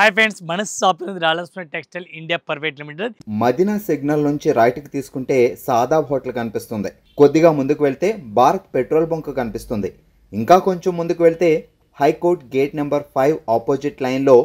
Hi friends, మన shop రాలస్ఫ్రెండ్ textile India private limited. Madina signal నుంచి రైట్కి తీసుకుంటే సాదాబ్ హోటల్ కనిపిస్తుంది. కొద్దిగా ముందుకు వెళ్తే భారత్ పెట్రోల్ బంక్ కనిపిస్తుంది. ఇంకా కొంచెం ముందుకు వెళ్తే హైకోర్ట్ గేట్ నెంబర్ 5 ఆపోజిట్ లైన్లో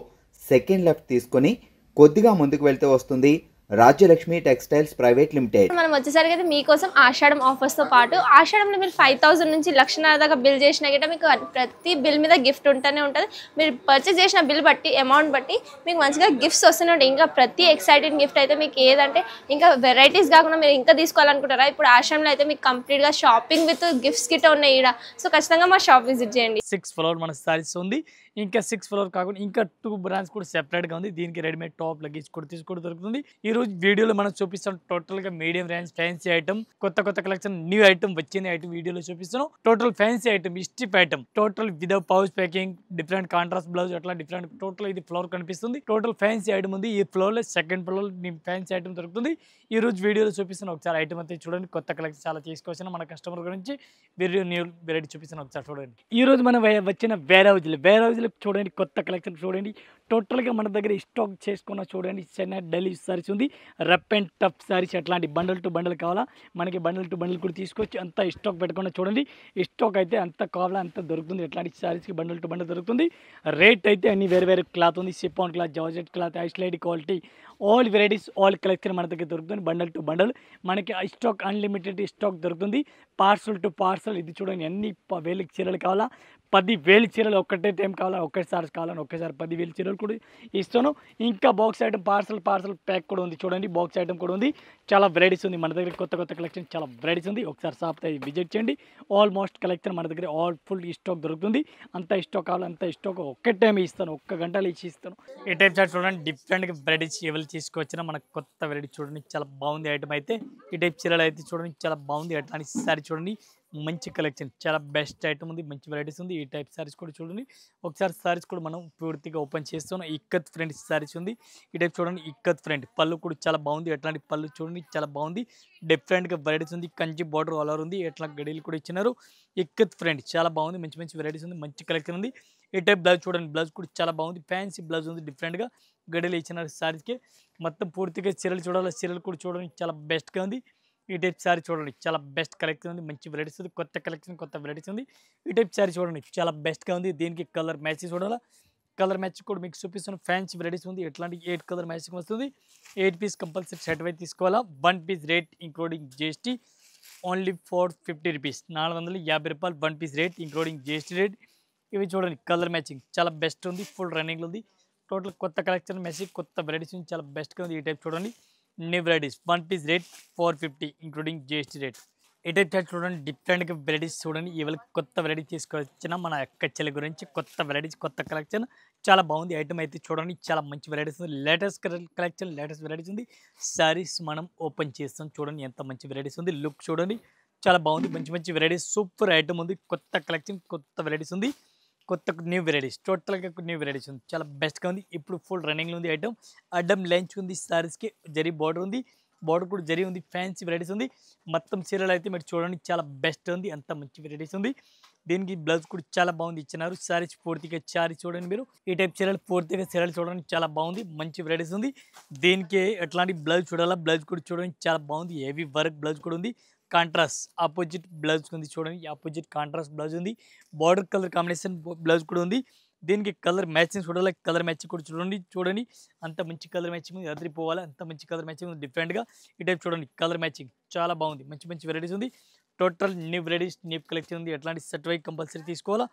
సెకండ్ లెఫ్ట్ తీసుకొని కొద్దిగా ముందుకు వెళ్తే వస్తుంది రాజ్యలక్ష్మి టెక్స్టైల్స్ ప్రైవేట్ లిమిటెడ్. మనం వచ్చేసరికి అయితే మీకోసం ఆషాఢం ఆఫర్స్తో పాటు ఆషాఢంలో మీరు 5000 నుంచి 1,00,000 దాకా బిల్ చేసినా గిట్ట మీకు ప్రతి బిల్ మీద గిఫ్ట్ ఉంటూనే ఉంటుంది. మీరు పర్చేస్ చేసిన బిల్ బట్టి అమౌంట్ బట్టి మీకు మంచిగా గిఫ్ట్స్ వస్తూనే ఉంటాయి. ఇంకా ప్రతి ఎక్సైటింగ్ గిఫ్ట్ అయితే మీకు ఏదంటే ఇంకా వెరైటీస్ కాకుండా మీరు ఇంకా తీసుకోవాలనుకుంటారా, ఇప్పుడు ఆషాఢంలో అయితే మీకు కంప్లీట్గా షాపింగ్ విత్ గిఫ్ట్స్ గిట్ట ఉన్నాయి ఇక్కడ. సో ఖచ్చితంగా మా షాప్ విజిట్ చేయండి. 6th ఫ్లోర్ మన సారీస్ ఉంది. ఇంకా 6th ఫ్లోర్ కాకుండా ఇంకా 2 బ్రాండ్స్ కూడా సెపరేట్గా ఉంది. దీనికి రెడీమేడ్ టాప్ లగేజ్ కూడా తీసుకోవడం దొరుకుతుంది. ఈ రోజు వీడియోలో మనం చూపిస్తాం టోటల్గా మీడియం రేంజ్ ఫ్యాన్సీ ఐటమ్, కొత్త కలెక్షన్, న్యూ ఐటమ్ వచ్చిన ఐటమ్ వీడియోలో చూపిస్తున్నాం. Total fancy item, strip item, total without pouch packing, different contrast blouse, అట్లా డిఫరెంట్ టోటల్ ఇది ఫ్లోర్ కనిపిస్తుంది. టోటల్ ఫ్యాన్సీ ఐటమ్ ఉంది. ఈ ఫ్లోర్లో సెకండ్ ఫ్లోర్ ఫ్యాన్సీ ఐటమ్ దొరుకుతుంది. ఈ రోజు వీడియోలో చూపిస్తున్న ఒకసారి ఐటమ్ అయితే చూడండి. కొత్త కలెక్షన్ చాలా తీసుకొచ్చిన మన కస్టమర్ గురించి వీడియో న్యూ వెరైటీ చూపిస్తున్న ఒకసారి చూడండి. ఈ రోజు మనం వచ్చిన వేర్ హౌజ్ చూడండి. కొత్త కలెక్షన్ చూడండి. టోటల్గా మన దగ్గర స్టాక్ చేసుకున్న చూడండి. చెన్నై ఢిల్లీ సారీస్ ఉంది. రఫ్ అండ్ టఫ్ సారీస్ అట్లాంటి బండల్ టు బండల్ కావాలా మనకి, బండల్ టు బండల్ కూడా తీసుకొచ్చి అంత స్టాక్ పెట్టుకున్న చూడండి. స్టాక్ అయితే అంత కావాలా అంత దొరుకుతుంది. ఎట్లాంటి సారీస్కి బండల్ టు బండల్ దొరుకుతుంది. రేట్ అయితే అన్ని వేరే క్లాత్ ఉంది. సిఫాన్ క్లాత్, జార్జెట్ క్లాత్, ఐస్లైడ్ quality, all varieties, all collection మన దగ్గర దొరుకుతుంది. బండల్ టు బండల్ మనకి స్టాక్ అన్లిమిటెడ్ స్టాక్ దొరుకుతుంది. పార్సల్ టు పార్సల్ ఇది చూడండి. అన్ని 1000 చీరలు కావాలా, 10,000 చీరలు ఒక్కటే టైం కావాలా, ఒకేసారి కావాలని ఒకేసారి 10,000 చీరలు కూడా ఇస్తాను. ఇంకా బాక్స్ ఐటమ్ పార్సల్ ప్యాక్ కూడా ఉంది చూడండి. బాక్స్ ఐటమ్ కూడా ఉంది. చాలా వెరైటీస్ ఉంది మన దగ్గర. కొత్త కలెక్షన్ చాలా వెరైటీస్ ఉంది. ఒకసారి షాప్ విజిట్ చేయండి. ఆల్మోస్ట్ కలెక్షన్ మన దగ్గర ఆల్ ఫుల్ స్టాక్ దొరుకుతుంది. అంత స్టాక్ కావాలి అంత స్టాక్ ఒక్క టైం ఇస్తాను, ఒక్క గంటలో ఇస్తాను. ఈ టైప్ చార్ట్ చూడండి. డిఫరెంట్గా వెరైటీస్ ఎవరు తీసుకొచ్చినా మనకు కొత్త వెరైటీ చూడండి. చాలా బాగుంది ఐటమ్ అయితే. ఈ టైప్ చీరలు అయితే చూడండి చాలా బాగుంది. అట్లాంటి సారీ చూడండి, మంచి కలెక్షన్, చాలా బెస్ట్ ఐటమ్ ఉంది. మంచి వెరైటీస్ ఉంది. ఈ టైప్ సారీస్ కూడా చూడండి. ఒకసారి సారీస్ కూడా మనం పూర్తిగా ఓపెన్ చేస్తున్నాం. ఇక్కత్ ఫ్రంట్ సారీస్ ఉంది. ఈ టైప్ చూడండి. ఇక్కత్ ఫ్రంట్ పళ్ళు కూడా చాలా బాగుంది. ఎట్లాంటి పళ్ళు చూడండి చాలా బాగుంది. డిఫరెంట్గా వెరైటీస్ ఉంది. కంచి బార్డర్ ఆల్ ఓవర్ ఉంది. ఎట్లా గడియలు కూడా ఇచ్చినారు. ఇక్కత్ ఫ్రంట్ చాలా బాగుంది. మంచి వెరైటీస్ ఉంది. మంచి కలెక్షన్ ఉంది. ఈ టైప్ బ్లౌజ్ చూడండి. బ్లౌజ్ కూడా చాలా బాగుంది. ఫ్యాన్సీ బ్లౌజ్ ఉంది. డిఫరెంట్గా గడియలు ఇచ్చినారు సారీస్కి. మొత్తం పూర్తిగా చీరలు చూడాలి. చీరలు కూడా చూడండి చాలా బెస్ట్గా ఉంది. ఈ టైప్ సారీ చూడండి చాలా బెస్ట్ కలెక్షన్ ఉంది. మంచి వెరైటీస్ ఉంది. కొత్త కలెక్షన్, కొత్త వెరైటీస్ ఉంది. ఈ టైప్ సారీ చూడండి చాలా బెస్ట్గా ఉంది. దీనికి కలర్ మ్యాచ్ చూడాలా. కలర్ మ్యాచ్ కూడా మీకు చూపిస్తున్న ఫ్యాన్సీ వెరైటీస్ ఉంది. ఎట్లాంటి 8 కలర్ మ్యాచింగ్ వస్తుంది. 8 పీస్ కంపల్సరీ సెట్ వైజ్ తీసుకోవాలా. 1 piece rate including GST only 450 rupees, 450 రూపాయలు 1 piece rate including GST rate. ఇవి చూడండి కలర్ మ్యాచింగ్ చాలా బెస్ట్ ఉంది. ఫుల్ రన్నింగ్లో ఉంది. టోటల్ కొత్త కలెక్షన్ మ్యాచింగ్, కొత్త వెరైటీస్ ఉంది. చాలా బెస్ట్గా ఉంది. ఈ టైప్ చూడండి. New varieties 1 piece rate 450 including GST rate. ఈ టైప్ చార్ట్ చూడండి. డిఫరెంట్గా వెరైటీస్ చూడండి. ఇవాళ కొత్త వెరైటీ తీసుకొచ్చిన మన అక్క చెల్లి గురించి కొత్త వెరైటీస్, కొత్త కలెక్షన్ చాలా బాగుంది. ఐటమ్ అయితే చూడండి చాలా మంచి వెరైటీస్ ఉంది. లేటెస్ట్ కలెక్షన్, లేటెస్ట్ వెరైటీస్ ఉంది. సారీస్ మనం ఓపెన్ చేస్తాం చూడండి. ఎంత మంచి వెరైటీస్ ఉంది. లుక్ చూడండి చాలా బాగుంది. మంచి వెరైటీస్, సూపర్ ఐటమ్ ఉంది. కొత్త కలెక్షన్, కొత్త వెరైటీస్ ఉంది. కొత్త న్యూ వెరైటీస్, టోటల్గా న్యూ వెరైటీస్ ఉంది. చాలా బెస్ట్గా ఉంది. ఇప్పుడు ఫుల్ రన్నింగ్లో ఉంది ఐటమ్. అడ్డం లెంచ్ ఉంది. సారీస్కి జరీ బార్డర్ ఉంది. బార్డర్ కూడా జరీ ఉంది. ఫ్యాన్సీ వెరైటీస్ ఉంది. మొత్తం చీరలు అయితే మీరు చూడండి చాలా బెస్ట్ ఉంది. అంత మంచి వెరైటీస్ ఉంది. దీనికి బ్లౌజ్ కూడా చాలా బాగుంది ఇచ్చినారు. సారీస్ పూర్తిగా సారీ చూడండి మీరు. ఈ టైప్ చీరలు పూర్తిగా చీరలు చూడండి చాలా బాగుంది. మంచి వెరైటీస్ ఉంది. దీనికి ఎట్లాంటి బ్లౌజ్ చూడాలా. బ్లౌజ్ కూడా చూడండి చాలా బాగుంది. హెవీ వర్క్ బ్లౌజ్ కూడా ఉంది. కాంట్రాస్ట్ ఆపోజిట్ బ్లౌజ్ ఉంది చూడండి. ఆపోజిట్ కాంట్రాస్ట్ బ్లౌజ్ ఉంది. బార్డర్ కలర్ కాంబినేషన్ బ్లౌజ్ కూడా ఉంది. దీనికి కలర్ మ్యాచింగ్ చూడాలి. కలర్ మ్యాచింగ్ కూడా చూడండి అంత మంచి కలర్ మ్యాచింగ్ ఉంది. అదిరిపోవాలి అంత మంచి కలర్ మ్యాచింగ్ ఉంది. డిఫరెంట్గా ఈ టైప్ చూడండి. కలర్ మ్యాచింగ్ చాలా బాగుంది. మంచి వెరైటీస్ ఉంది. Total new varieties, new collection ఉంది. ఎట్లాంటి సెట్ వైజ్ కంపల్సరీ తీసుకోవాలా.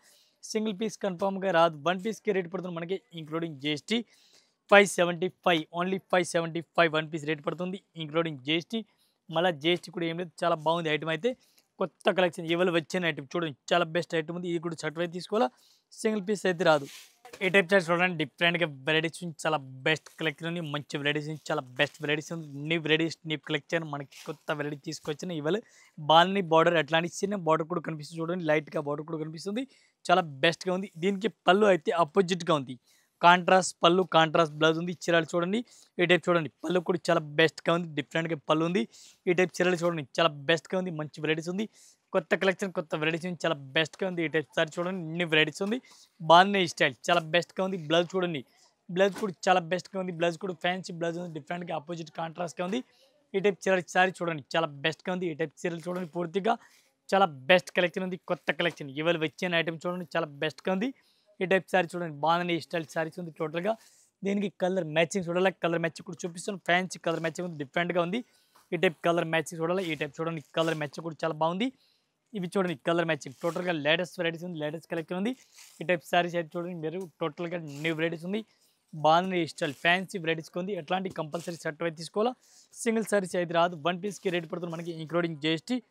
సింగిల్ పీస్ కన్ఫామ్గా రాదు. 1 పీస్కి రేట్ పడుతుంది మనకి including GST 575, only 575 1 piece rate పడుతుంది ఇంక్లూడింగ్ జిఎస్టీ. మళ్ళీ జిఎస్టీ కూడా ఏం లేదు. చాలా బాగుంది ఐటమ్ అయితే. కొత్త కలెక్షన్ ఇవాళ వచ్చిన ఐటమ్ చూడండి చాలా బెస్ట్ ఐటమ్ ఉంది. ఇది కూడా షర్ట్ వైజ్ తీసుకోవాలా. సింగిల్ పీస్ అయితే రాదు. ఈ టైప్ చార్ట్ చూడండి. డిఫరెంట్గా వెరైటీస్ చాలా బెస్ట్ కలెక్షన్ ఉంది. మంచి వెరైటీస్ చాలా బెస్ట్ వెరైటీస్ ఉంది. న్యూ వెరైటీస్, న్యూ కలెక్షన్ మనకి కొత్త వెరైటీ తీసుకొచ్చిన ఇవాళ. బాల్ని బార్డర్ అట్లాంటి చిన్న బార్డర్ కూడా కనిపిస్తుంది చూడండి. లైట్గా బార్డర్ కూడా కనిపిస్తుంది. చాలా బెస్ట్గా ఉంది. దీనికి పళ్ళు అయితే అపోజిట్గా ఉంది. కాంట్రాస్ట్ పళ్ళు, కాంట్రాస్ట్ బ్లౌజ్ ఉంది. చీరలు చూడండి. ఈ టైప్ చూడండి. పళ్ళు కూడా చాలా బెస్ట్గా ఉంది. డిఫరెంట్గా పళ్ళు ఉంది. ఈ టైప్ చీరలు చూడండి చాలా బెస్ట్గా ఉంది. మంచి వెరైటీస్ ఉంది. కొత్త కలెక్షన్, కొత్త వెరైటీస్ ఉంది. చాలా బెస్ట్గా ఉంది. ఈ టైప్ సారీ చూడండి. న్యూ వెరైటీస్ ఉంది. బాగున్నాయి స్టైల్ చాలా బెస్ట్గా ఉంది. బ్లౌజ్ చూడండి బ్లౌజ్ కూడా చాలా బెస్ట్గా ఉంది. బ్లౌజ్ కూడా ఫ్యాన్సీ బ్లౌజ్ ఉంది, డిఫరెంట్గా ఆపోజిట్ కాంట్రాస్ట్గా ఉంది. ఈ టైప్ సారీ చూడండి చాలా బెస్ట్గా ఉంది. ఈ టైప్ చీరలు చూడండి పూర్తిగా చాలా బెస్ట్ కలెక్షన్ ఉంది, కొత్త కలెక్షన్. ఇవాళ వచ్చిన ఐటమ్ చూడండి చాలా బెస్ట్గా ఉంది. ఈ టైప్ సారీ చూడండి బాగుంది, స్టైల్ సారీస్ ఉంది టోటల్గా. దీనికి కలర్ మ్యాచింగ్ చూడాలి, కలర్ మ్యాచింగ్ కూడా చూపిస్తాను. ఫ్యాన్సీ కలర్ మ్యాచింగ్ ఉంది, డిఫరెంట్గా ఉంది. ఈ టైప్ కలర్ మ్యాచింగ్ చూడాలి. ఈ టైప్ చూడండి కలర్ మ్యాచింగ్ కూడా చాలా బాగుంది. ఇవి చూడండి కలర్ మ్యాచింగ్ టోటల్గా లేటెస్ట్ వెరైటీస్ ఉంది, లేటెస్ట్ కలెక్షన్ ఉంది. ఈ టైప్ సారీస్ అయితే చూడండి మీరు టోటల్గా న్యూ వెరైటీస్ ఉంది, బాగుంది స్టైల్ ఫ్యాన్సీ వెరైటీస్ ఉంది. ఎట్లాంటి కంపల్సరీ షర్ట్ అయితే తీసుకోవాలా, సింగిల్ సారీస్ అయితే రాదు. 1 పీస్కి రేట్ పడుతుంది మనకి ఇంక్లూడింగ్ GST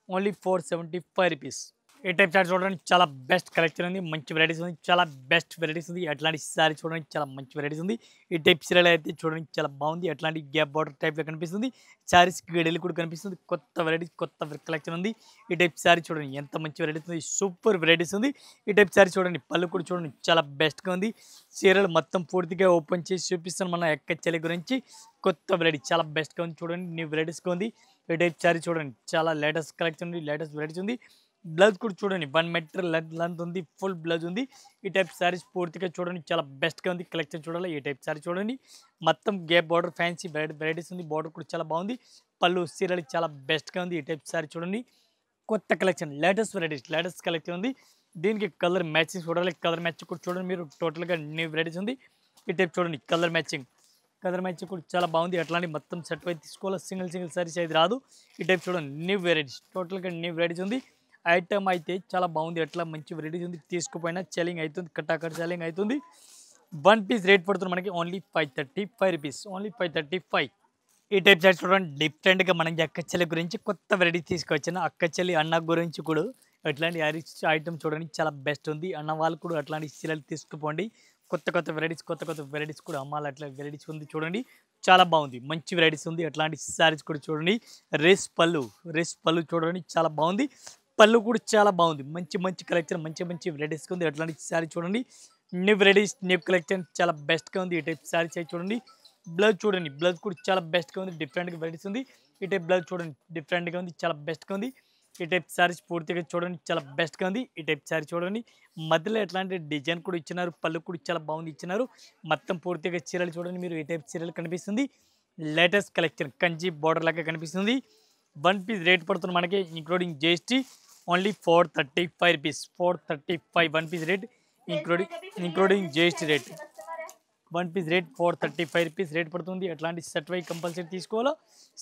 ఓన్లీ 475 రూపీస్. ఈ టైప్ చార్ట్ చూడండి చాలా బెస్ట్ కలెక్షన్ ఉంది, మంచి వెరైటీస్ ఉంది, చాలా బెస్ట్ వెరైటీస్ ఉంది. అట్లాంటి సారీ చూడండి చాలా మంచి వెరైటీస్ ఉంది. ఈ టైప్ చీరలు అయితే చూడండి చాలా బాగుంది, అట్లాంటి గ్యాప్ బార్డర్ టైప్లో కనిపిస్తుంది. సారీస్ గడిలు కూడా కనిపిస్తుంది, కొత్త వెరైటీస్ కొత్త కలెక్షన్ ఉంది. ఈ టైప్ సారీ చూడండి ఎంత మంచి వెరైటీస్ ఉంది, సూపర్ వెరైటీస్ ఉంది. ఈ టైప్ సారీ చూడండి పళ్ళు కూడా చూడండి చాలా బెస్ట్గా ఉంది. చీరలు మొత్తం పూర్తిగా ఓపెన్ చేసి చూపిస్తాను మన ఎక్కచెల్లి గురించి. కొత్త వెరైటీ చాలా బెస్ట్గా ఉంది చూడండి, న్యూ వెరైటీస్గా ఉంది. ఈ టైప్ సారీ చూడండి చాలా లేటెస్ట్ కలెక్షన్ ఉంది, లేటెస్ట్ వెరైటీస్ ఉంది. బ్లౌజ్ కూడా చూడండి 1 మీటర్ లెంత్ ఉంది, ఫుల్ బ్లౌజ్ ఉంది. ఈ టైప్ సారీస్ పూర్తిగా చూడండి చాలా బెస్ట్గా ఉంది, కలెక్షన్ చూడాలి. ఈ టైప్ సారీ చూడండి మొత్తం గ్యాప్ బార్డర్ ఫ్యాన్సీ వెరైటీస్ ఉంది, బార్డర్ కూడా చాలా బాగుంది. పళ్ళు చీరలు చాలా బెస్ట్గా ఉంది. ఈ టైప్ సారీ చూడండి కొత్త collection, latest varieties, latest collection ఉంది. దీనికి కలర్ మ్యాచింగ్ చూడాలి, కలర్ మ్యాచింగ్ కూడా చూడండి మీరు టోటల్గా న్యూ వెరైటీస్ ఉంది. ఈ టైప్ చూడండి కలర్ మ్యాచింగ్ కూడా చాలా బాగుంది. అట్లాంటి మొత్తం సెట్ అయితే తీసుకోవాలి, సింగిల్ సారీస్ అయితే రాదు. ఈ టైప్ చూడండి న్యూ వెరైటీస్, టోటల్గా న్యూ వెరైటీస్ ఉంది. ఐటమ్ అయితే చాలా బాగుంది, ఎట్లా మంచి వెరైటీస్ ఉంది. తీసుకుపోయినా సెల్లింగ్ అవుతుంది, కట్టాకట్ సెల్లింగ్ అవుతుంది. 1 పీస్ రేట్ పడుతుంది మనకి ఓన్లీ 535 రూపీస్, ఓన్లీ 535. ఈ టైప్ సారీ చూడండి డిఫరెంట్గా మనకి అక్కచెల్లి గురించి కొత్త వెరైటీ తీసుకొచ్చిన అక్కచెల్లి అన్న గురించి కూడా అట్లాంటి ఐటమ్ చూడండి చాలా బెస్ట్ ఉంది. అన్న వాళ్ళు కూడా అట్లాంటి చీరలు తీసుకుపోండి, కొత్త వెరైటీస్ కూడా అమ్మాలి. అట్లా వెరైటీస్ ఉంది చూడండి చాలా బాగుంది, మంచి వెరైటీస్ ఉంది. అట్లాంటి సారీస్ కూడా చూడండి. రేస్ పళ్ళు చూడండి చాలా బాగుంది, పళ్ళు కూడా చాలా బాగుంది. మంచి కలెక్షన్, మంచి వెరైటీస్ ఉంది. అట్లాంటి సారీ చూడండి న్యూ వెరైటీస్, న్యూ కలెక్షన్ చాలా బెస్ట్గా ఉంది. ఈ టైప్ సారీస్ అయితే చూడండి. బ్లౌజ్ చూడండి, బ్లౌజ్ కూడా చాలా బెస్ట్గా ఉంది, డిఫరెంట్గా వెరైటీస్ ఉంది. ఈ టైప్ బ్లౌజ్ చూడండి డిఫరెంట్గా ఉంది, చాలా బెస్ట్గా ఉంది. ఈ టైప్ సారీస్ పూర్తిగా చూడండి చాలా బెస్ట్గా ఉంది. ఈ టైప్ సారీ చూడండి మధ్యలో ఎట్లాంటి డిజైన్ కూడా ఇచ్చినారు, పళ్ళు కూడా చాలా బాగుంది ఇచ్చినారు. మొత్తం పూర్తిగా చీరలు చూడండి మీరు. ఈ టైప్ చీరలు కనిపిస్తుంది, లేటెస్ట్ కలెక్షన్ కంచి బార్డర్ లాగా కనిపిస్తుంది. 1 పీస్ రేట్ పడుతుంది మనకి including GST only 435 rupees, 435 1 piece rate including GST rate. 1 piece rate 435 rupees rate పడుతుంది. అట్లాంటి సెట్ వై కంపల్సరీ తీసుకోవాలా,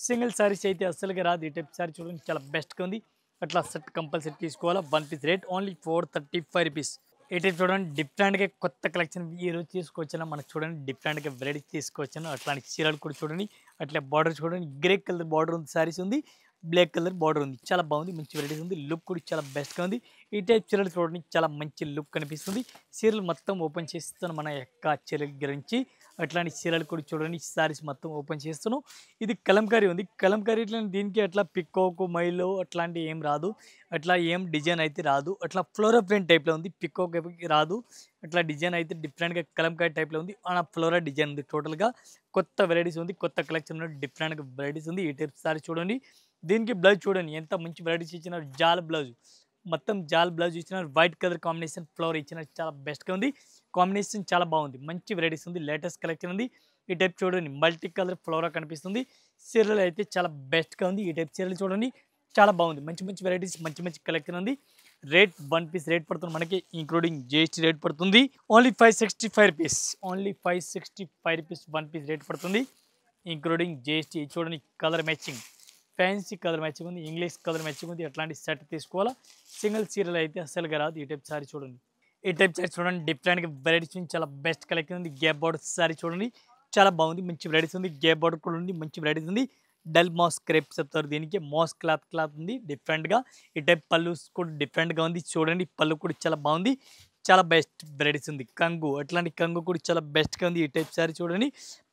సింగిల్ సారీస్ అయితే అస్సలుగా రాదు. ఈ టైప్ సారీ చూడండి చాలా బెస్ట్గా ఉంది, అట్లా సెట్ కంపల్సరీ తీసుకోవాలా. 1 పీస్ రేట్ ఓన్లీ 435 రూపీస్. ఈ టైప్ చూడండి డిఫరెంట్గా కొత్త కలెక్షన్ ఈరోజు తీసుకొచ్చిన మనకు చూడండి, డిఫరెంట్గా వెరైటీ తీసుకొచ్చాను. అట్లాంటి చీరలు కూడా చూడండి, అట్లా బార్డర్ చూడండి గ్రే కలర్ బార్డర్ ఉంది, సారీస్ ఉంది, బ్లాక్ కలర్ బార్డర్ ఉంది, చాలా బాగుంది, మంచి వెరైటీస్ ఉంది. లుక్ కూడా చాలా బెస్ట్గా ఉంది. ఈ టైప్ చీరలు చూడండి చాలా మంచి లుక్ కనిపిస్తుంది. చీరలు మొత్తం ఓపెన్ చేస్తాను మన యొక్క చీరల గురించి. అట్లాంటి చీరలు కూడా చూడండి, సారీస్ మొత్తం ఓపెన్ చేస్తున్నాను. ఇది కలంకారీ ఉంది, కలంకారీ ఇట్లా దీనికి అట్లా పికోకు మైలో అట్లాంటి ఏం రాదు, అట్లా ఏం డిజైన్ అయితే రాదు. అట్లా ఫ్లోరా ప్రింట్ టైప్లో ఉంది, పికోక్ రాదు. అట్లా డిజైన్ అయితే డిఫరెంట్గా కలంకారీ టైప్లో ఉంది, ఆ ఫ్లోరా డిజైన్ ఉంది. టోటల్గా కొత్త వెరైటీస్ ఉంది, కొత్త కలెక్షన్ డిఫరెంట్గా వెరైటీస్ ఉంది. ఈ టైప్ సారీ చూడండి. దీనికి బ్లౌజ్ చూడండి ఎంత మంచి వెరైటీస్ ఇచ్చినారు, జాల్ బ్లౌజ్, మొత్తం జాల్ బ్లౌజ్ ఇచ్చినారు. వైట్ కలర్ కాంబినేషన్ ఫ్లవర్ ఇచ్చినారు, చాలా బెస్ట్గా ఉంది. కాంబినేషన్ చాలా బాగుంది, మంచి వెరైటీస్ ఉంది, లేటెస్ట్ కలెక్షన్ ఉంది. ఈ టైప్ చూడండి మల్టీ కలర్ ఫ్లవర్ కనిపిస్తుంది. చీరలు అయితే చాలా బెస్ట్గా ఉంది. ఈ టైప్ చీరలు చూడండి చాలా బాగుంది, మంచి వెరైటీస్, మంచి కలెక్షన్ ఉంది. రేట్ 1 పీస్ రేట్ పడుతుంది మనకి ఇంక్లూడింగ్ GST రేట్ పడుతుంది only 565 rupees, only 565 rupees 1 piece rate పడుతుంది ఇంక్లూడింగ్ GST. చూడండి colour matching, fancy colour matching ఉంది, ఇంగ్లీష్ కలర్ మ్యాచింగ్ ఉంది. అట్లాంటి సెట్ తీసుకోవాలా, సింగిల్ చీరలు అయితే అసలుగా రాదు. ఈ టైప్ సారీ చూడండి, ఈ టైప్ సారీ చూడండి డిఫరెంట్గా వెరైటీస్ ఉంది, చాలా బెస్ట్ కలెక్షన్ ఉంది. గ్యాప్ బార్డర్ సారీ చూడండి చాలా బాగుంది, మంచి వెరైటీస్ ఉంది. గ్యాప్ బార్డర్ కూడా ఉంది, మంచి వెరైటీస్ ఉంది. డల్ మాస్ క్రేప్ చెప్తారు దీనికి, మాస్ క్లాత్ ఉంది డిఫరెంట్గా. ఈ టైప్ పళ్ళు కూడా డిఫరెంట్గా ఉంది చూడండి, పళ్ళు కూడా చాలా బాగుంది, చాలా బెస్ట్ వెరైటీస్ ఉంది. కంగు, అట్లాంటి కంగు కూడా చాలా బెస్ట్గా ఉంది. ఈ టైప్ సారీ చూడండి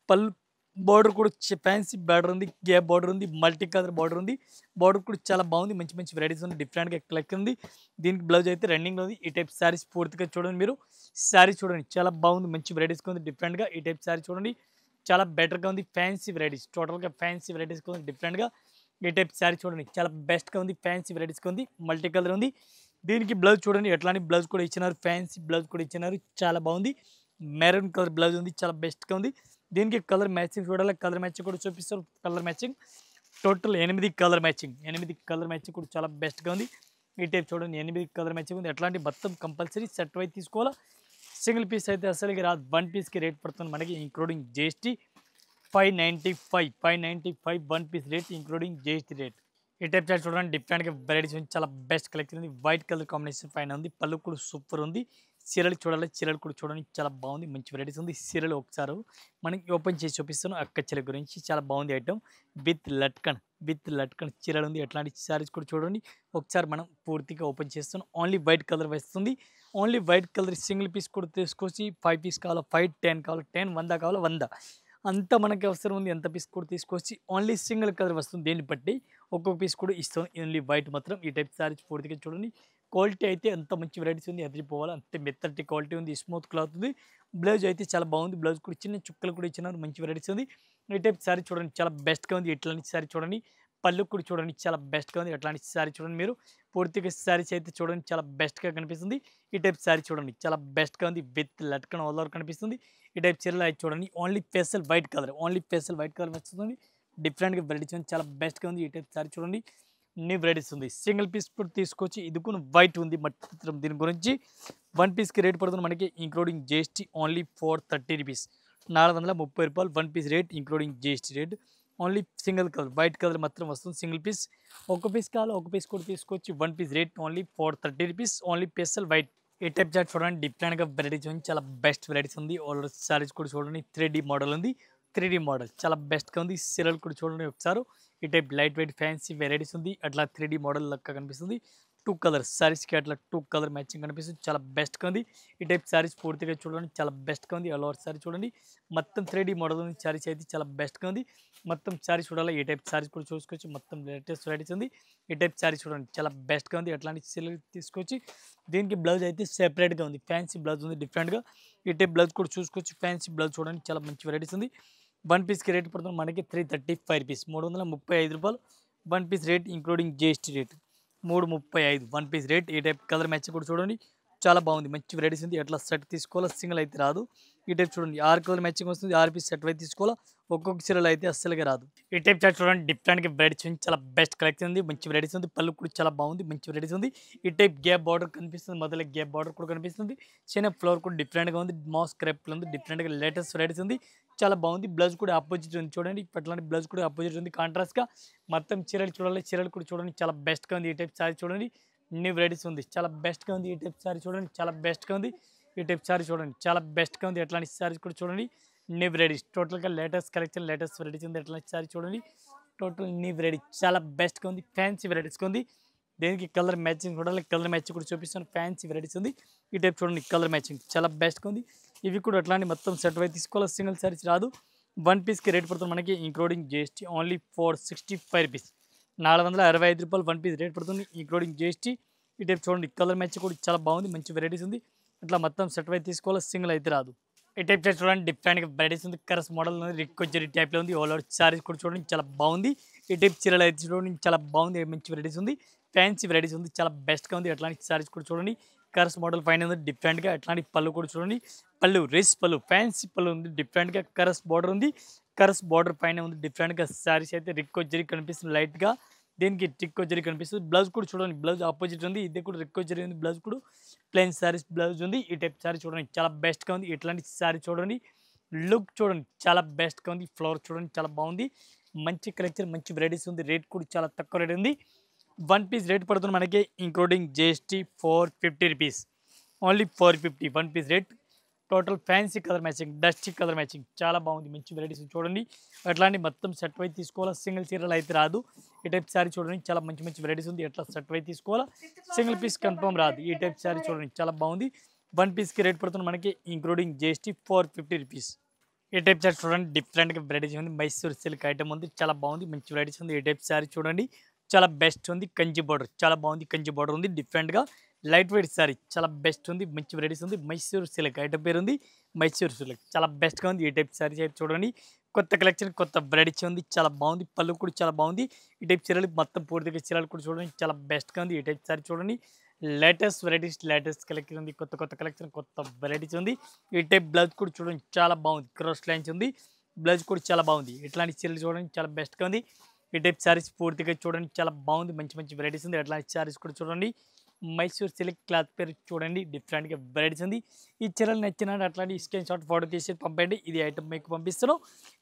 పళ్ళు బార్డర్ కూడా ఫ్యాన్సీ బార్డర్ ఉంది, గ్యాప్ బార్డర్ ఉంది, మల్టీ కలర్ బార్డర్ ఉంది. బార్డర్ కూడా చాలా బాగుంది, మంచి వెరైటీస్ ఉంది, డిఫరెంట్గా కలెక్షన్ ఉంది. దీనికి బ్లౌజ్ అయితే రన్నింగ్లో ఉంది. ఈ టైప్ సారీస్ పూర్తిగా చూడండి మీరు, సారీ చూడండి చాలా బాగుంది, మంచి వెరైటీస్గా ఉంది డిఫరెంట్గా. ఈ టైప్ సారీ చూడండి చాలా బెటర్గా ఉంది, ఫ్యాన్సీ వెరైటీస్, టోటల్గా ఫ్యాన్సీ వెరైటీస్గా ఉంది డిఫరెంట్గా. ఈ టైప్ సారీ చూడండి చాలా బెస్ట్గా ఉంది, ఫ్యాన్సీ వెరైటీస్గా ఉంది, మల్టీ కలర్ ఉంది. దీనికి బ్లౌజ్ చూడండి ఎట్లాంటి బ్లౌజ్ కూడా ఇచ్చినారు, ఫ్యాన్సీ బ్లౌజ్ కూడా ఇచ్చినారు, చాలా బాగుంది. మెరూన్ కలర్ బ్లౌజ్ ఉంది, చాలా బెస్ట్గా ఉంది. దీనికి కలర్ మ్యాచింగ్ చూడాలి, కలర్ మ్యాచింగ్ కూడా చూపిస్తారు. Colour matching total 8 colour matching, 8 colour matching కూడా చాలా బెస్ట్గా ఉంది. ఈ టైప్ చూడండి 8 కలర్ మ్యాచింగ్ ఉంది. ఎట్లాంటి మొత్తం కంపల్సరీ సెట్ వైజ్ తీసుకోవాలా. సింగిల్ పీస్ అయితే అసలుకి రాదు. 1 పీస్కి రేట్ పడుతుంది మనకి including GST 595 1 piece rate including GST rate. ఈ టైప్ చార్ట్ చూడండి డిఫరెంట్గా వెరైటీస్ ఉంది, చాలా బెస్ట్ కలెక్షన్ ఉంది. వైట్ కలర్ కాంబినేషన్ పైన ఉంది, పళ్ళు కూడా సూపర్ ఉంది. చీరలు చూడాలి, చీరలు కూడా చూడండి చాలా బాగుంది, మంచి వెరైటీస్ ఉంది. చీరలు ఒకసారి మనకి ఓపెన్ చేసి చూపిస్తాను. అక్క చీర గురించి చాలా బాగుంది ఐటమ్. విత్ లట్కన్ చీరలు ఉంది. ఎట్లాంటి శారీస్ కూడా చూడండి ఒకసారి మనం పూర్తిగా ఓపెన్ చేస్తాను. ఓన్లీ వైట్ కలర్ వస్తుంది. Only white colour single piece కూడా తీసుకొచ్చి 5 పీస్ కావాలా, 5, 10 కావాలా, 10, 100 కావాలా, 100 అంతా మనకి అవసరం ఉంది. ఎంత పీస్ కూడా తీసుకొచ్చి ఓన్లీ సింగిల్ కలర్ వస్తుంది. దీన్ని బట్టి ఒక్కొక్క పీస్ కూడా ఇస్తాం. ఓన్లీ వైట్ మాత్రం. ఈ టైప్ శారీస్ పూర్తిగా చూడండి. క్వాలిటీ అయితే ఎంత మంచి వెరైటీస్ ఉంది, ఎదిరిపోవాలి అంతే మెత్తటి క్వాలిటీ ఉంది. స్మూత్ క్లాత్ ఉంది. బ్లౌజ్ అయితే చాలా బాగుంది. బ్లౌజ్ కూడా చిన్న చుక్కలు కూడా ఇచ్చినారు, మంచి వెరైటీస్ ఉంది. ఈ టైప్ శారీ చూడండి చాలా బెస్ట్గా ఉంది. ఇట్లాంటి శారీ చూడండి, పళ్ళు కూడా చూడండి చాలా బెస్ట్గా ఉంది. అట్లాంటి శారీ చూడండి మీరు పూర్తిగా శారీస్ అయితే చూడండి చాలా బెస్ట్గా కనిపిస్తుంది. ఈ టైప్ శారీ చూడండి చాలా బెస్ట్గా ఉంది. విత్ లట్కన్ ఆల్ ఓవర్ కనిపిస్తుంది. ఈ టైప్ చీరలు అయితే చూడండి ఓన్లీ ఫేషియల్ వైట్ కలర్ వస్తుంది. డిఫరెంట్గా వెరైటీస్ ఉంది, చాలా బెస్ట్గా ఉంది. ఈ టైప్ శారీ చూడండి న్యూ వెరైటీస్ ఉంది. సింగిల్ పీస్ కూడా తీసుకొచ్చి ఇది కూడా వైట్ ఉంది మొత్తం. దీని గురించి 1 పీస్కి రేట్ పడుతుంది మనకి ఇంక్లూడింగ్ జిఎస్టీ ఓన్లీ 430 రూపీస్, 430 రూపాయలు 1 piece rate including GST rate. Only single colour white colour మాత్రం వస్తుంది. సింగిల్ పీస్ ఒక పీస్ కావాలి, ఒక పీస్ కూడా తీసుకొచ్చి 1 piece rate only 430 rupees, only special white. ఈ టైప్ చార్ట్ చూడండి డిఫరెంట్గా వెరైటీస్ ఉంది, చాలా బెస్ట్ వెరైటీస్ ఉంది. ఆల్ సారీస్ కూడా చూడండి 3D మోడల్ ఉంది. 3D మోడల్ చాలా బెస్ట్గా ఉంది. చీరలు కూడా చూడండి ఒకసారి. ఈ type light weight fancy varieties ఉంది. అట్లా 3D మోడల్ లెక్క కనిపిస్తుంది. 2 కలర్స్ శారీస్కి అట్లా 2 కలర్ మ్యాచింగ్ కనిపిస్తుంది, చాలా బెస్ట్గా ఉంది. ఈ టైప్ శారీస్ పూర్తిగా చూడండి చాలా బెస్ట్గా ఉంది. ఆల్ ఓవర్ శారీ చూడండి మొత్తం 3D మోడల్ ఉంది. శారీస్ అయితే చాలా బెస్ట్గా ఉంది. మొత్తం శారీ చూడాలి. ఈ టైప్ శారీస్ కూడా చూసుకోవచ్చు, మొత్తం లేటెస్ట్ వెరైటీస్ ఉంది. ఈ టైప్ శారీ చూడండి చాలా బెస్ట్గా ఉంది. అట్లాంటి చీరలు తీసుకొచ్చి దీనికి బ్లౌజ్ అయితే సెపరేట్గా ఉంది, ఫ్యాన్సీ బ్లౌజ్ ఉంది డిఫరెంట్గా. ఈ టైప్ బ్లౌజ్ కూడా చూసుకోవచ్చు. ఫ్యాన్సీ బ్లౌజ్ చూడండి చాలా మంచి వెరైటీస్ ఉంది. 1 పీస్కి రేట్ పడుతుంది మనకి 335 రూపీస్, 335 రూపాయలు 1 piece rate including GST rate 335 1 piece rate. ఈ టైప్ కలర్ మ్యాచింగ్ కూడా చూడండి చాలా బాగుంది, మంచి వెరైటీస్ ఉంది. ఎట్లా సెట్ తీసుకోవాలా, సింగిల్ అయితే రాదు. ఈ టైప్ చూడండి 6 కలర్ మ్యాచింగ్ వస్తుంది. 6 పీస్ సెట్ అయితే తీసుకోవాలా, ఒక్కొక్క చీరలు అయితే అస్సలుగా రాదు. ఈ టైప్ చార్ట్ చూడండి డిఫరెంట్గా వెరైటీస్ ఉంది, చాలా బెస్ట్ కలెక్షన్ ఉంది, మంచి వెరైటీస్ ఉంది. పళ్ళు కూడా చాలా బాగుంది, మంచి వెరైటీస్ ఉంది. ఈ టైప్ గ్యాప్ బార్డర్ కనిపిస్తుంది, మొదల గ్యాప్ బార్డర్ కూడా కనిపిస్తుంది. చిన్న ఫ్లోర్ కూడా డిఫరెంట్గా ఉంది. మాస్ క్రేప్ ఉంది, డిఫరెంట్గా లేటెస్ట్ వెరైటీస్ ఉంది, చాలా బాగుంది. బ్లౌజ్ కూడా ఆపోజిట్ ఉంది చూడండి. అట్లాంటి బ్లౌజ్ కూడా ఆపోజిట్ ఉంది కాంట్రాస్ట్గా. మొత్తం చీరలు చూడాలి, చీరలు కూడా చూడండి చాలా బెస్ట్గా ఉంది. ఈ టైప్ సారీ చూడండి న్యూ వెరైటీస్ ఉంది, చాలా బెస్ట్గా ఉంది. ఈ టైప్ సారీ చూడండి చాలా బెస్ట్గా ఉంది. ఈ టైప్ సారీ చూడండి చాలా బెస్ట్గా ఉంది. ఎట్లాంటి సారీస్ కూడా చూడండి న్యూ వెరైటీస్, టోటల్గా లేటెస్ట్ కలెక్షన్, లేటెస్ట్ వెరైటీస్ ఉంది. ఎట్లాంటి సారీ చూడండి టోటల్ న్యూ వెరైటీ చాలా బెస్ట్గా ఉంది. ఫ్యాన్సీ వెరైటీస్గా ఉంది. దేనికి కలర్ మ్యాచింగ్ చూడాలి, కలర్ మ్యాచింగ్ కూడా చూపిస్తాను. ఫ్యాన్సీ వెరైటీస్ ఉంది. ఈ టైప్ చూడండి కలర్ మ్యాచింగ్ చాలా బెస్ట్గా ఉంది. ఇవి కూడా అట్లాంటి మొత్తం సెట్ అయితే తీసుకోవాలి, సింగిల్ సారీస్ రాదు. 1 పీస్కి రేట్ పడుతుంది మనకి ఇంక్లూడింగ్ జిఎస్టీ ఓన్లీ 465 రూపీస్, 465 రూపాయలు 1 పీస్ రేట్ పడుతుంది ఇంక్లూడింగ్ జిఎస్టీ. ఈ టైప్ చూడండి కలర్ మ్యాచ్ కూడా చాలా బాగుంది, మంచి వెరైటీస్ ఉంది. ఇట్లా మొత్తం సెట్ అయితే తీసుకోవాలి, సింగిల్ అయితే రాదు. ఈ టైప్ చూడండి డిఫరెంట్గా వెరైటీస్ ఉంది. కరస్ మోడల్ ఉంది, రిక్వెస్ట్ టైప్లో ఉంది. ఆల్ ఓవర్ సారీస్ కూడా చూడండి చాలా బాగుంది. ఈ టైప్ చీరలు అయితే చూడండి చాలా బాగుంది, మంచి వెరైటీస్ ఉంది. ఫ్యాన్సీ వెరైటీస్ ఉంది, చాలా బెస్ట్గా ఉంది. అట్లాంటి సారీస్ కూడా చూడండి కరస్ మోడల్ పైన ఉంది డిఫరెంట్గా. అట్లాంటి పళ్ళు కూడా చూడండి, పళ్ళు రేస్ పళ్ళు, ఫ్యాన్సీ పళ్ళు ఉంది డిఫరెంట్గా. కరస్ బార్డర్ ఉంది, కరస్ బార్డర్ పైన ఉంది డిఫరెంట్గా. సారీస్ అయితే రిక్వెస్ట్ కనిపిస్తుంది లైట్గా, దీనికి రిక్వెస్ట్ కనిపిస్తుంది. బ్లౌజ్ కూడా చూడండి, బ్లౌజ్ ఆపోజిట్ ఉంది. ఇది కూడా రిక్వెస్ట్ ఉంది, బ్లౌజ్ కూడా ప్లెయిన్ సారీస్ బ్లౌజ్ ఉంది. ఈ టైప్ సారీ చూడండి చాలా బెస్ట్గా ఉంది. ఇట్లాంటి సారీ చూడండి, లుక్ చూడండి చాలా బెస్ట్గా ఉంది. ఫ్లవర్ చూడండి చాలా బాగుంది, మంచి కలెక్షన్, మంచి వెరైటీస్ ఉంది. రేట్ కూడా చాలా తక్కువ రేట్ ఉంది. 1 పీస్ రేట్ పడుతుంది మనకి including GST 450 rupees, only 450 1 piece rate. Total fancy colour matching, dusty colour matching చాలా బాగుంది, మంచి వెరైటీస్ చూడండి. అట్లాంటి మొత్తం సెట్ అయితే తీసుకోవాలా, సింగిల్ చీరలు అయితే రాదు. ఈ టైప్ సారీ చూడండి చాలా మంచి మంచి వెరైటీస్ ఉంది. ఎట్లా సెట్ అయితే తీసుకోవాలా, సింగిల్ పీస్ కన్ఫర్మ్ రాదు. ఈ టైప్ సారీ చూడండి చాలా బాగుంది. 1 పీస్కి రేట్ పడుతుంది మనకి ఇంక్లూడింగ్ జిఎస్టీ 450 రూపీస్. ఈ టైప్ సారీ చూడండి డిఫరెంట్గా వెరైటీస్ ఉంది. మైసూర్ సిల్క్ ఐటమ్ ఉంది, చాలా బాగుంది, మంచి వెరైటీస్ ఉంది. ఈ టైప్ సారీ చూడండి చాలా బెస్ట్ ఉంది. కంచి బార్డర్ చాలా బాగుంది, కంచి బార్డర్ ఉంది డిఫరెంట్గా. లైట్ వెయిట్ సారీ చాలా బెస్ట్ ఉంది, మంచి వెరైటీస్ ఉంది. మైసూర్ సిల్క్ ఐటమ్ పేరు ఉంది మైసూర్ సిల్క్, చాలా బెస్ట్గా ఉంది. ఈ టైప్ సారీస్ అయితే చూడండి కొత్త కలెక్షన్, కొత్త వెరైటీస్ ఉంది, చాలా బాగుంది. పళ్ళు కూడా చాలా బాగుంది. ఈ టైప్ చీరలు మొత్తం పూర్తిగా చీరలు కూడా చూడండి చాలా బెస్ట్గా ఉంది. ఈ టైప్ సారీ చూడండి లేటెస్ట్ కలెక్షన్ ఉంది, కొత్త కలెక్షన్, కొత్త వెరైటీస్ ఉంది. ఈ టైప్ బ్లౌజ్ కూడా చూడండి చాలా బాగుంది, క్రాస్ లైన్స్ ఉంది, బ్లౌజ్ కూడా చాలా బాగుంది. ఇట్లాంటి చీరలు చూడండి చాలా బెస్ట్గా ఉంది. ఈ టైప్ శారీస్ పూర్తిగా చూడండి చాలా బాగుంది, మంచి వెరైటీస్ ఉంది. అట్లాంటి శారీస్ కూడా చూడండి, మైసూర్ సిల్క్ క్లాత్ పేరు చూడండి, డిఫరెంట్గా వెరైటీస్ ఉంది. ఈ చీరలు నచ్చినట్టు అట్లాంటి స్క్రీన్ షాట్ ఫోటో తీసి పంపండి. ఇది ఐటమ్ మీకు పంపిస్తాను.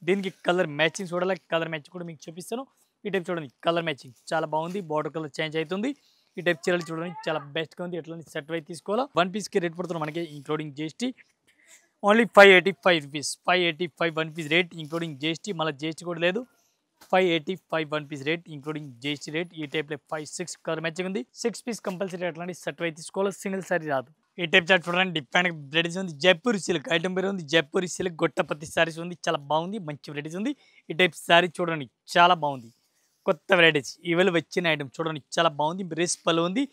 దీనికి కలర్ మ్యాచింగ్ చూడాలి, కలర్ మ్యాచింగ్ కూడా మీకు చూపిస్తాను. ఈ టైప్ చూడండి కలర్ మ్యాచింగ్ చాలా బాగుంది, బార్డర్ కలర్ చేంజ్ అవుతుంది. ఈ టైప్ చీరలు చూడండి చాలా బెస్ట్గా ఉంది. ఎట్లాంటి సెట్ అయితే తీసుకోవాలా. 1 పీస్కి రేట్ పడుతున్నాం మనకి including GST only 585 rupees. 585 1 piece rate including GST, మళ్ళీ జిఎస్టీ కూడా లేదు. 585 1 piece rate including GST rate. ఈ టైప్లో 5-6 కలర్ మ్యాచింగ్ ఉంది. 6 పీస్ కంపల్సరీ అట్లాంటి సెట్ అయితే తీసుకోవాలి, సింగిల్ సారీ రాదు. ఈ టైప్ చార్ట్ చూడండి డిఫరెంట్ వెరైటీస్ ఉంది. జైపూర్ సిల్క్ ఐటమ్ పేరు ఉంది, జైపూర్ సిల్క్ గొట్టపత్తి సారీస్ ఉంది, చాలా బాగుంది, మంచి వెరైటీస్ ఉంది. ఈ టైప్ సారీ చూడండి చాలా బాగుంది, కొత్త వెరైటీస్ ఇవాళ వచ్చిన ఐటమ్ చూడండి చాలా బాగుంది. రేస్ పళ్ళు ఉంది,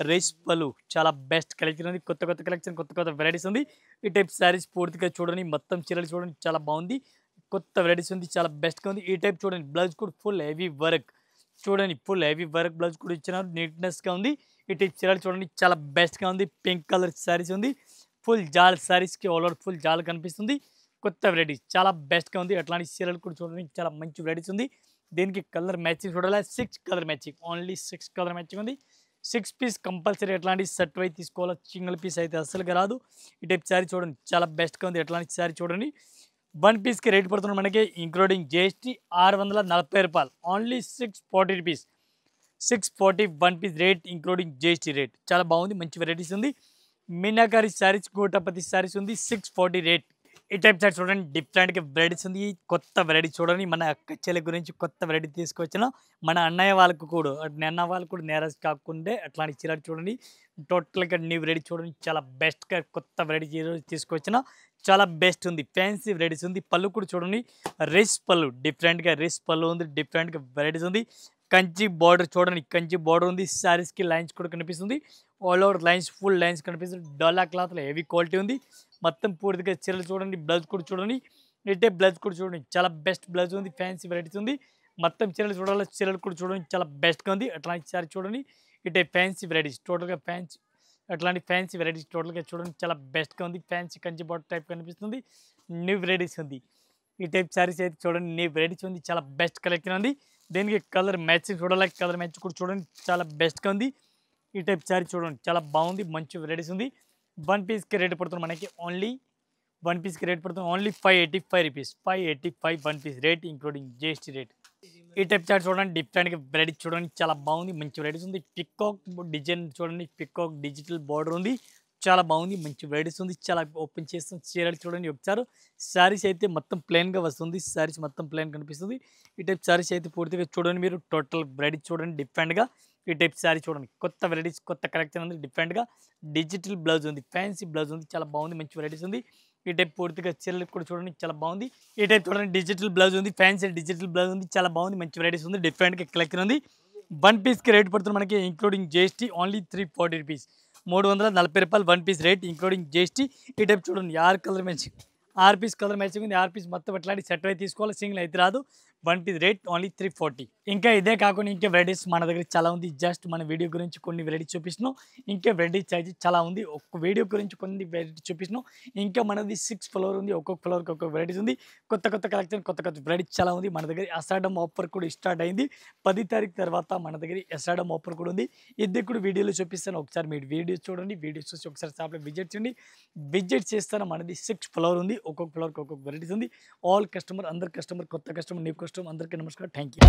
రేస్ పళ్ళు చాలా బెస్ట్ కలెక్షన్ ఉంది, కొత్త కలెక్షన్, కొత్త వెరైటీస్ ఉంది. ఈ టైప్ శారీస్ పూర్తిగా చూడండి, మొత్తం చీరలు చూడండి చాలా బాగుంది, కొత్త వెరైటీస్ ఉంది, చాలా బెస్ట్గా ఉంది. ఈ టైప్ చూడండి బ్లౌజ్ కూడా ఫుల్ హెవీ వర్క్ చూడండి, ఫుల్ హెవీ వర్క్ బ్లౌజ్ కూడా ఇచ్చినారు, నీట్నెస్గా ఉంది. ఈ టైప్ చీరలు చూడండి చాలా బెస్ట్గా ఉంది. పింక్ కలర్ శారీస్ ఉంది, ఫుల్ జాల్ శారీస్కి ఆల్ ఓవర్ ఫుల్ జాల్ కనిపిస్తుంది, కొత్త వెరైటీస్ చాలా బెస్ట్గా ఉంది. అట్లాంటి చీరలు కూడా చూడండి చాలా మంచి వెరైటీస్ ఉంది. దీనికి కలర్ మ్యాచింగ్ చూడాలి, 6 colour matching, only 6 colour matching ఉంది. 6 పీస్ కంపల్సరీ ఎట్లాంటి సెట్ అయితే తీసుకోవాలి, సింగిల్ పీస్ అయితే అస్సలుగా రాదు. ఈ టైప్ శారీ చూడండి చాలా బెస్ట్గా ఉంది. ఎట్లాంటి శారీ చూడండి 1 పీస్కి రేట్ పడుతున్నాం మనకి ఇంక్లూడింగ్ జిఎస్టీ 640 రూపాయలు, only 640 rupees. 640 1 piece rate including GST rate, చాలా బాగుంది, మంచి వెరైటీస్ ఉంది. మీనాకారి శారీస్ గోటపతి శారీస్ ఉంది, 640 రేట్. ఈ టైప్ చార్ట్ చూడండి డిఫరెంట్గా వెరైటీస్ ఉంది, కొత్త వెరైటీ చూడండి. మన అక్క చెల్లి గురించి కొత్త వెరైటీ తీసుకొచ్చిన, మన అన్నయ్య వాళ్ళకు కూడా అన్న వాళ్ళకు కూడా నేరస్ కాకుండా అట్లాంటి చీరలు చూడండి, టోటల్గా న్యూ వెరైటీ చూడండి చాలా బెస్ట్గా కొత్త వెరైటీ తీసుకొచ్చిన, చాలా బెస్ట్ ఉంది, ఫ్యాన్సీ వెరైటీస్ ఉంది. పళ్ళు కూడా చూడండి రేస్ పళ్ళు, డిఫరెంట్గా రేస్ పళ్ళు ఉంది, డిఫరెంట్గా వెరైటీస్ ఉంది. కంచి బార్డర్ చూడండి, కంచి బార్డర్ ఉంది, శారీస్కి లైన్స్ కూడా కనిపిస్తుంది, all over lines full lines కనిపిస్తుంది. డోలా క్లాత్లో హెవీ క్వాలిటీ ఉంది, మొత్తం పూర్తిగా చీరలు చూడండి. బ్లౌజ్ కూడా చూడండి, ఇటే బ్లౌజ్ కూడా చూడండి చాలా బెస్ట్ బ్లౌజ్ ఉంది, ఫ్యాన్సీ వెరైటీస్ ఉంది. మొత్తం చీరలు చూడాలి, చీరలు కూడా చూడండి చాలా బెస్ట్గా ఉంది. అట్లాంటి సారీ చూడండి, ఇటే ఫ్యాన్సీ వెరైటీస్ టోటల్గా ఫ్యాన్సీ, అట్లాంటి ఫ్యాన్సీ వెరైటీస్ టోటల్గా చూడండి చాలా బెస్ట్గా ఉంది. ఫ్యాన్సీ కంచి బార్డర్ టైప్ కనిపిస్తుంది, న్యూ వెరైటీస్ ఉంది. ఈ టైప్ శారీస్ అయితే చూడండి న్యూ వెరైటీస్ ఉంది, చాలా బెస్ట్ కలెక్షన్ ఉంది. దీనికి కలర్ మ్యాచింగ్ చూడాలి, కలర్ మ్యాచ్ కూడా చూడండి చాలా బెస్ట్గా ఉంది. ఈ టైప్ శారీ చూడండి చాలా బాగుంది, మంచి వెరైటీస్ ఉంది. 1 పీస్కి రేట్ పడుతుంది మనకి ఓన్లీ 1 పీస్కి రేట్ పడుతుంది only 585 rupees. 585 1 piece rate including GST rate. ఈ టైప్ చార్ట్ చూడండి డిఫరెంట్గా వెరైటీస్ చూడండి చాలా బాగుంది, మంచి వెరైటీస్ ఉంది. పికాక్ డిజైన్ చూడండి, పికాక్ డిజిటల్ బార్డర్ ఉంది, చాలా బాగుంది, మంచి వెరైటీస్ ఉంది. చాలా ఓపెన్ చేస్తుంది చీరలు చూడండి ఒకసారి. శారీస్ అయితే మొత్తం ప్లెయిన్గా వస్తుంది, శారీస్ మొత్తం ప్లెయిన్ కనిపిస్తుంది. ఈ టైప్ శారీస్ అయితే పూర్తిగా చూడండి మీరు, టోటల్ వెరైటీస్ చూడండి డిఫరెంట్గా. ఈ టైప్ శారీ చూడండి కొత్త వెరైటీస్, కొత్త కలెక్షన్ ఉంది, డిఫరెంట్గా డిజిటల్ బ్లౌజ్ ఉంది, ఫ్యాన్సీ బ్లౌజ్ ఉంది, చాలా బాగుంది, మంచి వెరైటీస్ ఉంది. ఈ టైప్ పూర్తిగా చీరలు కూడా చూడండి చాలా బాగుంది. ఈ టైప్ చూడండి డిజిటల్ బ్లౌజ్ ఉంది, ఫ్యాన్సీ డిజిటల్ బ్లౌజ్ ఉంది, చాలా బాగుంది, మంచి వెరైటీస్ ఉంది, డిఫరెంట్గా కలెక్షన్ ఉంది. 1 పీస్కి రేట్ పడుతుంది మనకి ఇంక్లూడింగ్ జిఎస్టీ ఓన్లీ 340 రూపీస్. 340 రూపాయలు 1 పీస్ రేట్ ఇంక్లూడింగ్ జిఎస్టీ. ఈ టైప్ చూడండి 6 colour matching, 6 piece colour matching ఉంది. 6 పీస్ మొత్తం ఎట్లాంటి సెట్ అయితే తీసుకోవాలి, సింగిల్ అయితే రాదు. 1 పీస్ రేట్ ఓన్లీ 340. ఇంకా ఇదే కాకుండా ఇంకా వెరైటీస్ మన దగ్గర చాలా ఉంది. జస్ట్ మన వీడియో గురించి కొన్ని వెరైటీస్ చూపిస్తున్నాం, ఇంకా వెరైటీస్ అయితే చాలా ఉంది. ఒక్క వీడియో గురించి కొన్ని వెరైటీస్ చూపిస్తున్నాం. ఇంకా మనది 6 ఫ్లోర్ ఉంది, ఒక్కొక్క ఫ్లోర్కి ఒక్కొక్క వెరైటీస్ ఉంది, కొత్త కలెక్షన్, కొత్త వెరైటీస్ చాలా ఉంది. మన దగ్గర అసాడమ్ ఆఫర్ కూడా స్టార్ట్ అయింది. 10 తారీఖు తర్వాత మన దగ్గర అసాడమ్ ఆఫర్ కూడా ఉంది. ఇది కూడా వీడియోలో చూపిస్తాను, ఒకసారి మీరు వీడియోస్ చూడండి. వీడియోస్ చూసి ఒకసారి షాప్లో విజిట్ చేయండి. విజిట్ చేస్తాను. మనది 6 ఫ్లోర్ ఉంది, ఒక్కొక్క ఫ్లోర్కి ఒక్కొక్క వెరైటీస్ ఉంది. ఆల్ కస్టమర్, అందరు కస్టమర్, కొత్త కస్టమర్, న్యూ కస్టమర్ అందరికీ నమస్కారం, థ్యాంక్ యూ.